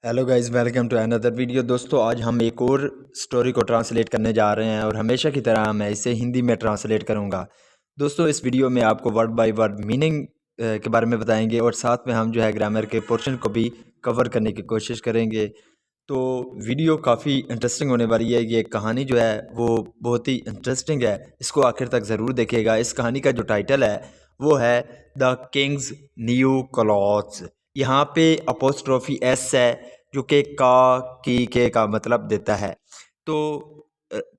Hello guys, welcome to another video. दोस्तों, आज हम एक और स्टोरी को ट्रांसलेट करने जा रहे हैं और हमेशा की तरह मैं इसे हिंदी में ट्रांसलेट करूंगा। दोस्तों, इस वीडियो में आपको वर्ड बाय वर्ड मीनिंग के बारे में बताएंगे और साथ में हम जो है ग्रामर के पोर्शन को भी कवर करने की कोशिश करेंगे। तो वीडियो काफ़ी इंटरेस्टिंग होने वाली है। ये कहानी जो है वो बहुत ही इंटरेस्टिंग है, इसको आखिर तक ज़रूर देखिएगा। इस कहानी का जो टाइटल है वो है द किंग्स न्यू क्लॉथ्स। यहाँ पे अपोस्ट्रोफी एस है जो कि का की के का मतलब देता है। तो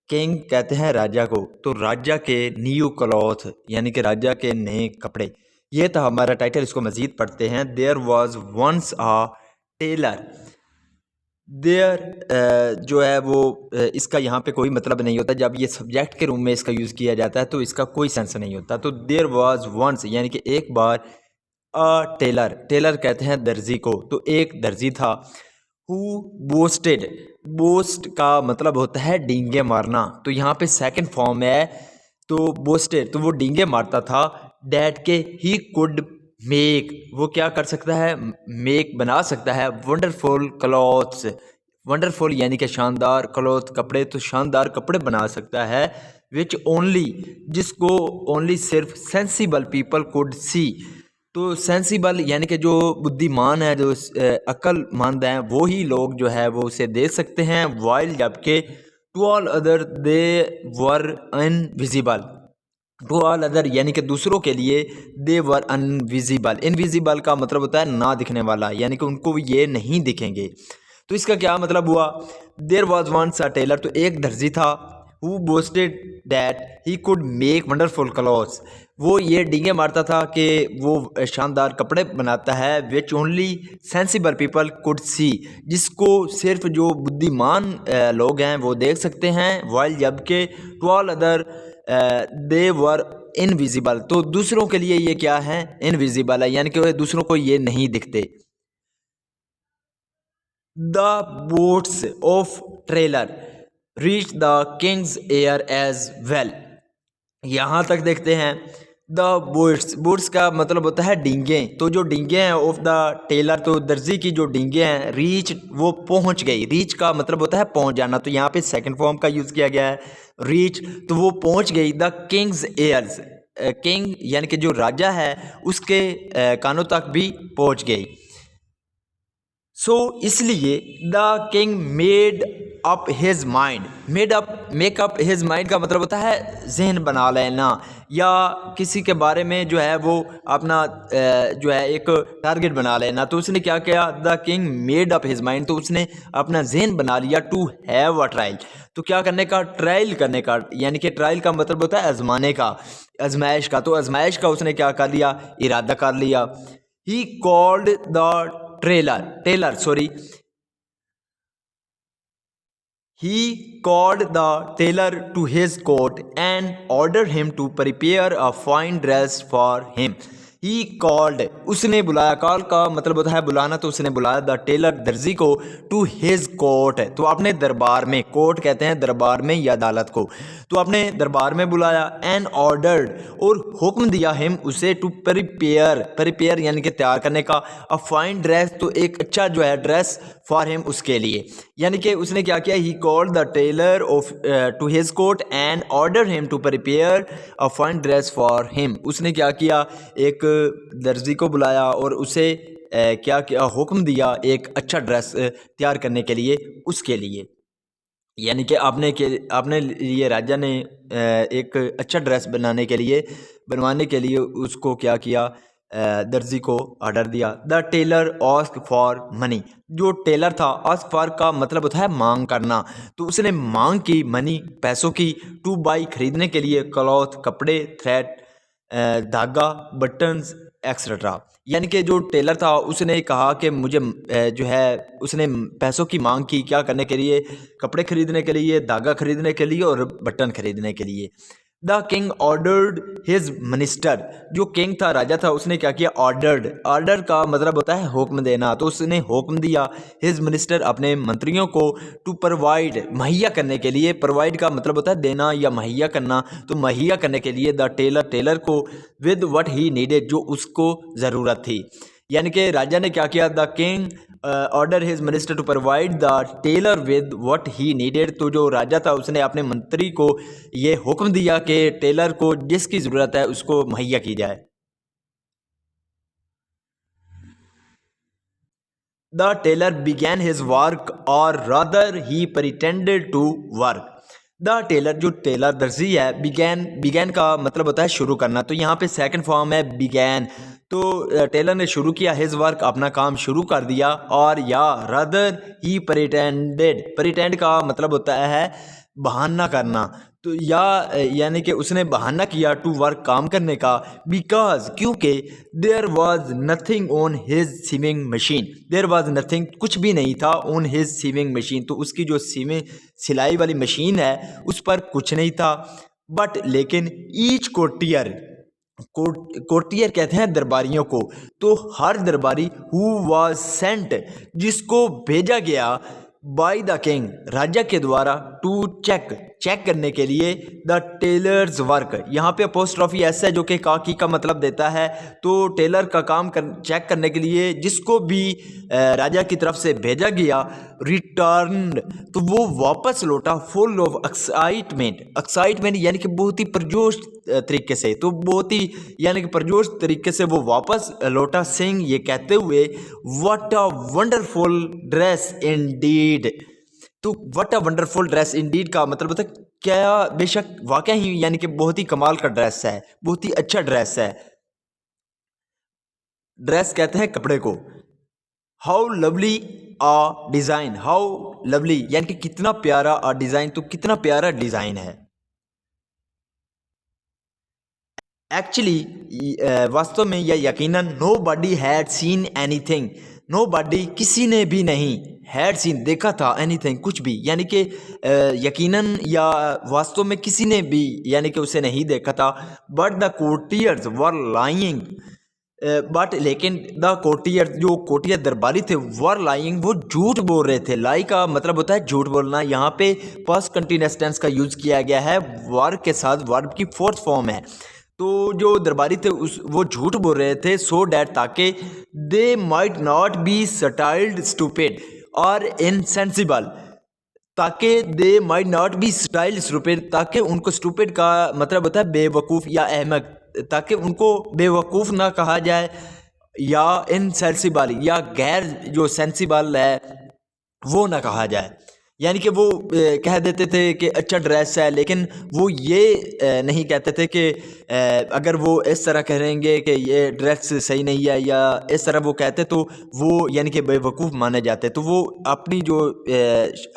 किंग कहते हैं राजा को, तो राजा के न्यू क्लॉथ यानी कि राजा के नए कपड़े। ये था हमारा टाइटल। इसको मज़ीद पढ़ते हैं। There was once a tailor. There जो है वो इसका यहाँ पे कोई मतलब नहीं होता। जब ये सब्जेक्ट के रूम में इसका यूज़ किया जाता है तो इसका कोई सेंस नहीं होता। तो देयर वॉज वंस यानी कि एक बार अ टेलर, टेलर कहते हैं दर्जी को, तो एक दर्जी था। हु बोस्टेड, बोस्ट का मतलब होता है डींगे मारना, तो यहाँ पे सेकंड फॉर्म है। तो बोस्टेड तो वो डींगे मारता था। डैट के ही कुड मेक, वो क्या कर सकता है, मेक बना सकता है वंडरफुल क्लॉथ्स। वंडरफुल यानी कि शानदार, क्लॉथ कपड़े, तो शानदार कपड़े बना सकता है। विच ओनली, जिसको ओनली सिर्फ सेंसिबल पीपल कुड सी। तो सेंसिबल यानी कि जो बुद्धिमान है, जो अक्लमंद हैं, वो ही लोग जो है वो उसे देख सकते हैं। वाइल जबकि to all other they were invisible. To all other यानी कि दूसरों के लिए दे वर अनविजिबल। इनविजिबल का मतलब होता है ना दिखने वाला, यानी कि उनको ये नहीं दिखेंगे। तो इसका क्या मतलब हुआ। There was once a tailor, तो एक दर्जी था। Who boasted that he could make wonderful clothes, वो ये डींगे मारता था कि वो शानदार कपड़े बनाता है। Which only sensible people could see, जिसको सिर्फ जो बुद्धिमान लोग हैं वो देख सकते हैं। वाइल जबकि to all other they were invisible, तो दूसरों के लिए ये क्या है, इनविजिबल है, यानी कि दूसरों को ये नहीं दिखते। The boats of trailer reach the king's air as well. यहाँ तक देखते हैं। द बोट्स, बोट्स का मतलब होता है डींगे, तो जो डींगे हैं ऑफ द टेलर, तो दर्जी की जो डींगे हैं, रीच वो पहुँच गई। रीच का मतलब होता है पहुँच जाना, तो यहाँ पे सेकंड फॉर्म का यूज़ किया गया है रीच, तो वो पहुँच गई द किंग्स एयर्स। किंग यानी कि जो राजा है उसके कानों तक भी पहुँच गई। सो इसलिए the king made up his mind. Make up his mind का मतलब होता है जहन बना लेना, या किसी के बारे में जो है वो अपना जो है एक टारगेट बना लेना। तो उसने क्या किया, the king made up his mind, तो उसने अपना जहन बना लिया टू हैव अ ट्रायल। तो क्या करने का, ट्रायल करने का, यानी कि ट्रायल का मतलब होता है आजमाने का, आजमाइश का। तो आजमाइश का उसने क्या कर लिया, इरादा कर लिया। He called the tailor, sorry, he called the tailor to his court and ordered him to prepare a fine dress for him. He called, उसने बुलाया, कॉल का मतलब होता है बुलाना, तो उसने बुलाया द टेलर दर्जी को टू हिज कोर्ट, तो अपने दरबार में। कोर्ट कहते हैं दरबार में या अदालत को, तो अपने दरबार में बुलाया। एंड ऑर्डर्ड, और हुक्म दिया हिम उसे, टू प्रिपेयर यानी कि तैयार करने का, अ फाइन ड्रेस, तो एक अच्छा जो है ड्रेस, फॉर हिम उसके लिए। यानी कि उसने क्या किया, he called the tailor of to his court and order him to prepare a fine dress for him. उसने क्या किया, एक दर्जी को बुलाया और उसे क्या किया, हुक्म दिया एक अच्छा ड्रेस तैयार करने के लिए उसके लिए। यानी कि आपने लिए राजा ने एक अच्छा ड्रेस बनवाने के लिए उसको क्या किया, दर्जी को ऑर्डर दिया। The tailor ask for money, जो टेलर था, आस्क फॉर का मतलब होता है मांग करना, तो उसने मांग की मनी, पैसों की, टू बाई खरीदने के लिए, क्लॉथ कपड़े, थ्रेड धागा, बटन्स एक्सेट्रा। यानी कि जो टेलर था उसने कहा कि मुझे जो है, उसने पैसों की मांग की, क्या करने के लिए, कपड़े खरीदने के लिए, धागा खरीदने के लिए और बटन खरीदने के लिए। The king ordered his minister, जो किंग था, राजा था, उसने क्या किया, ऑर्डर का मतलब होता है हुक्म देना, तो उसने हुक्म दिया हिज मिनिस्टर, अपने मंत्रियों को, टू प्रोवाइड, मुहैया करने के लिए। प्रोवाइड का मतलब होता है देना या मुहैया करना, तो मुहैया करने के लिए द टेलर को, विद व्हाट ही नीडेड, जो उसको ज़रूरत थी। यानी कि राजा ने क्या किया, the king order his minister to provide the tailor with what he needed. तो जो राजा था उसने अपने मंत्री को ये हुक्म दिया कि टेलर को जिसकी ज़रूरत है उसको मुहैया की जाए। The tailor began his work और rather he pretended to work. The tailor जो टेलर दर्जी है, बिगैन का मतलब होता है शुरू करना, तो यहाँ पे सेकंड फॉर्म है बिगैन। तो टेलर ने शुरू किया हिज वर्क, अपना काम शुरू कर दिया, और या रादर ही प्रिटेंड का मतलब होता है बहाना करना। तो या यानी कि उसने बहाना किया टू वर्क काम करने का, बिकॉज क्योंकि there was nothing on his sewing machine. There was nothing कुछ भी नहीं था ऑन हिज सीविंग मशीन, तो उसकी जो सिलाई वाली मशीन है उस पर कुछ नहीं था। बट लेकिन ईच कोर्टियर कहते हैं दरबारियों को, तो हर दरबारी हु वाज सेंट जिसको भेजा गया बाय द किंग राजा के द्वारा टू चेक करने के लिए द टेलर्स वर्क। यहाँ पे अपोस्ट्रॉफी एस है जो कि काकी का मतलब देता है। तो टेलर का काम चेक करने के लिए जिसको भी राजा की तरफ से भेजा गया, रिटर्न तो वो वापस लौटा फुल ऑफ एक्साइटमेंट यानी कि बहुत ही परजोश तरीके से, तो बहुत ही यानी कि परजोश तरीके से वो वापस लौटा, सिंह ये कहते हुए what a wonderful dress indeed. तो what a wonderful dress indeed का मतलब होता है क्या बेशक वाकई ही यानी कि बहुत ही कमाल का ड्रेस है, बहुत ही अच्छा ड्रेस है। ड्रेस कहते हैं कपड़े को। How lovely a design, how lovely यानी कि कितना प्यारा आ डिज़ाइन, तो कितना प्यारा डिज़ाइन है। एक्चुअली वास्तव में या यकीनन nobody had seen anything, nobody किसी ने भी नहीं, हैड सीन देखा था, एनीथिंग कुछ भी, यानी कि यकीनन या वास्तव में किसी ने भी यानी कि उसे नहीं देखा था। But the courtiers were lying, but लेकिन द कोर्टियर जो कोर्टियर दरबारी थे वर लाइंग वो झूठ बोल रहे थे। लाई का मतलब होता है झूठ बोलना, यहाँ पे पास्ट कंटिन्यूअस टेंस का यूज़ किया गया है, वर्ब के साथ वर्ब की फोर्थ फॉर्म है। तो जो दरबारी थे वो झूठ बोल रहे थे सो डैट ताकि they might not be styled stupid और इनसेंसिबल, ताकि they might not be styled stupid, ताकि उनको स्टूपिड का मतलब होता है बेवकूफ़ या अहमक, ताकि उनको बेवकूफ़ ना कहा जाए, या इनसेंसिबल या गैर जो सेंसिबल है वो ना कहा जाए। यानी कि वो कह देते थे कि अच्छा ड्रेस है, लेकिन वो ये नहीं कहते थे कि अगर वो इस तरह कहेंगे कि ये ड्रेस सही नहीं है या इस तरह वो कहते तो वो यानी कि बेवकूफ़ माने जाते। तो वो अपनी जो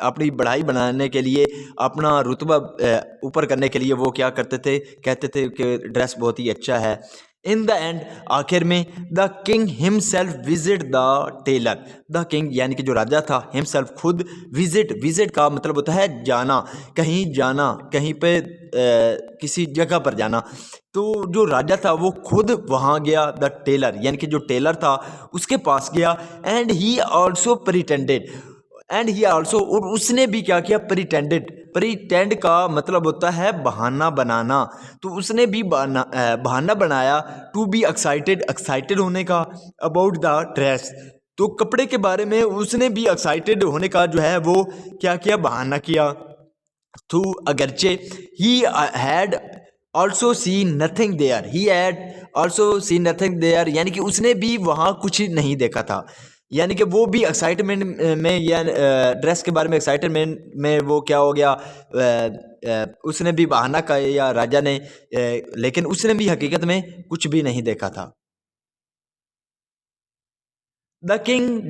अपनी बढ़ाई बनाने के लिए, अपना रुतबा ऊपर करने के लिए वो क्या करते थे, कहते थे कि ड्रेस बहुत ही अच्छा है। इन द एंड आखिर में the king himself visit the tailor, the king यानी कि जो राजा था हिमसेल्फ खुद, विजिट का मतलब होता है जाना, कहीं पे किसी जगह पर जाना। तो जो राजा था वो खुद वहाँ गया, द टेलर यानी कि जो टेलर था उसके पास गया, एंड ही ऑल्सो और उसने भी क्या किया, प्रिटेंड का मतलब होता है बहाना बनाना, तो उसने भी बहाना बनाया टू बी एक्साइटेड होने का अबाउट द ड्रेस, तो कपड़े के बारे में उसने भी एक्साइटेड होने का जो है वो क्या किया, बहाना किया। तो अगरचे he had also seen nothing there, यानी कि उसने भी वहाँ कुछ नहीं देखा था, यानी कि वो भी एक्साइटमेंट में या ड्रेस के बारे में एक्साइटमेंट में वो क्या हो गया, उसने भी बहाना किया राजा ने, लेकिन उसने भी हकीकत में कुछ भी नहीं देखा था। The king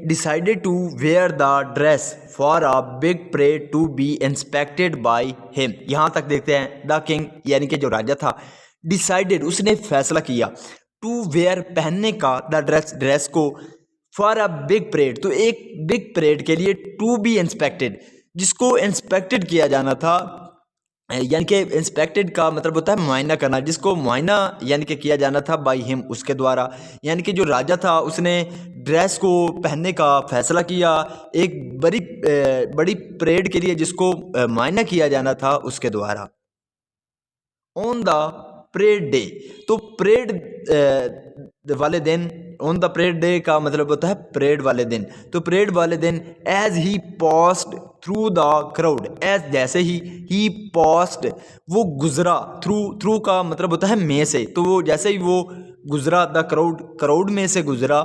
decided to wear the dress for a big parade to be inspected by him. यहाँ तक देखते हैं, द किंग यानी कि जो राजा था, डिसाइडेड उसने फैसला किया, टू वेयर पहनने का, द ड्रेस को, फॉर अ बिग परेड तो एक बिग परेड के लिए, टू बी इंस्पेक्टेड जिसको इंस्पेक्टेड किया जाना था, यानी कि इंस्पेक्टेड का मतलब होता है मुआयना करना, जिसको मुआयना यानी कि किया जाना था बाय हिम उसके द्वारा। यानी कि जो राजा था उसने ड्रेस को पहनने का फैसला किया एक बड़ी परेड के लिए जिसको मुआयना किया जाना था उसके द्वारा। On the parade day. तो परेड वाले दिन, ऑन द परेड डे का मतलब होता है परेड वाले दिन। तो परेड वाले दिन as he passed through the crowd, as जैसे ही पास्ड वो गुजरा, थ्रू का मतलब होता है में से, तो वो जैसे ही वो गुजरा द क्राउड में से गुजरा,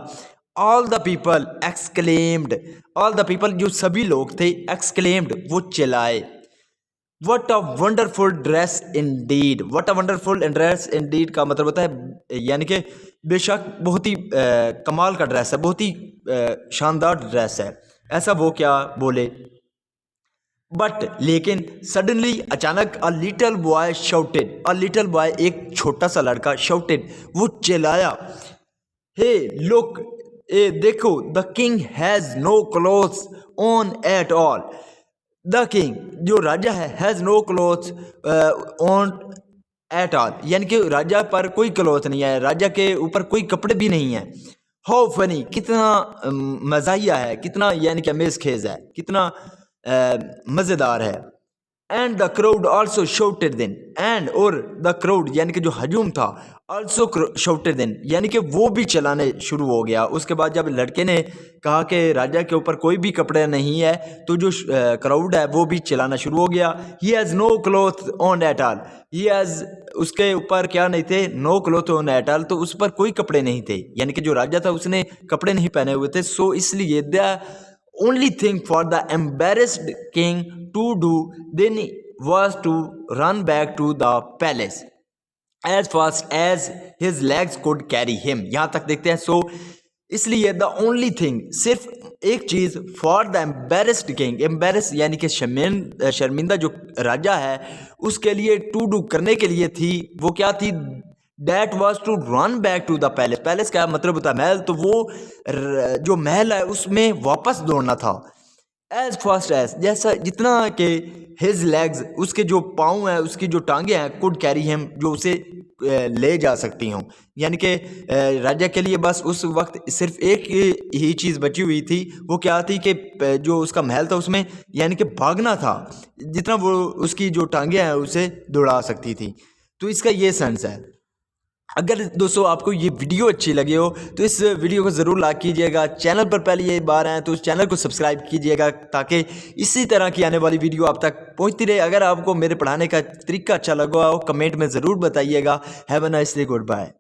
all the people exclaimed, all the people जो सभी लोग थे, एक्सक्लेम्ड वो चिल्लाए, what a wonderful dress Indeed. What a wonderful dress indeed का मतलब होता है यानी कि बेशक बहुत ही कमाल का ड्रेस है, बहुत ही शानदार ड्रेस है, ऐसा वो क्या बोले। बट लेकिन सडनली अचानक a little boy shouted, a little boy एक छोटा सा लड़का, शाउटेड वो चिल्लाया, हे लुक, ए देखो, the king has no clothes on at all. The king जो राजा है, has no clothes on at all, यानी कि राजा पर कोई क्लोथ नहीं है, राजा के ऊपर कोई कपड़े भी नहीं है। हाउ फनी, कितना मज़ाहिया है, कितना यानी कि अमेज़ खेज़ है, कितना मज़ेदार है। And the crowd also shouted then, and और द क्राउड यानी कि जो हजूम था, ऑल्सो शाउटेड देन यानी कि वो भी चलाने शुरू हो गया। उसके बाद जब लड़के ने कहा कि राजा के ऊपर कोई भी कपड़े नहीं है, तो जो क्राउड है वो भी चलाना शुरू हो गया। He has no cloth on at all, he has उसके ऊपर क्या नहीं थे, no cloth on at all, तो उस पर कोई कपड़े नहीं थे, यानी कि जो राजा था उसने कपड़े नहीं पहने हुए थे। सो इसलिए the only thing for the embarrassed king to do then was to run back to the palace as fast as his legs could carry him। यहाँ तक देखते हैं। सो इसलिए द ओनली थिंग, सिर्फ एक चीज़, for the embarrassed king, embarrass यानी कि शर्मिंदा जो राजा है उसके लिए, टू डू करने के लिए थी, वो क्या थी, That was to run back to the palace। Palace का मतलब होता है महल, तो वो जो महल है उसमें वापस दौड़ना था। एज फास्ट एज, जैसा जितना कि हिज लेग्स, उसके जो पाँव हैं, उसकी जो टांगे हैं, कुड कैरी हिम, जो उसे ले जा सकती हूँ। यानी कि राजा के लिए बस उस वक्त सिर्फ एक ही चीज़ बची हुई थी, वो क्या थी कि जो उसका महल था उसमें यानी कि भागना था, जितना वो उसकी जो टांगे हैं उसे दौड़ा सकती थी। तो इसका ये सेंस है। अगर दोस्तों आपको ये वीडियो अच्छी लगी हो तो इस वीडियो को ज़रूर लाइक कीजिएगा। चैनल पर पहली ये बार आए तो उस चैनल को सब्सक्राइब कीजिएगा, ताकि इसी तरह की आने वाली वीडियो आप तक पहुंचती रहे। अगर आपको मेरे पढ़ाने का तरीका अच्छा लगा हो कमेंट में ज़रूर बताइएगा। Have a nice day, good bye.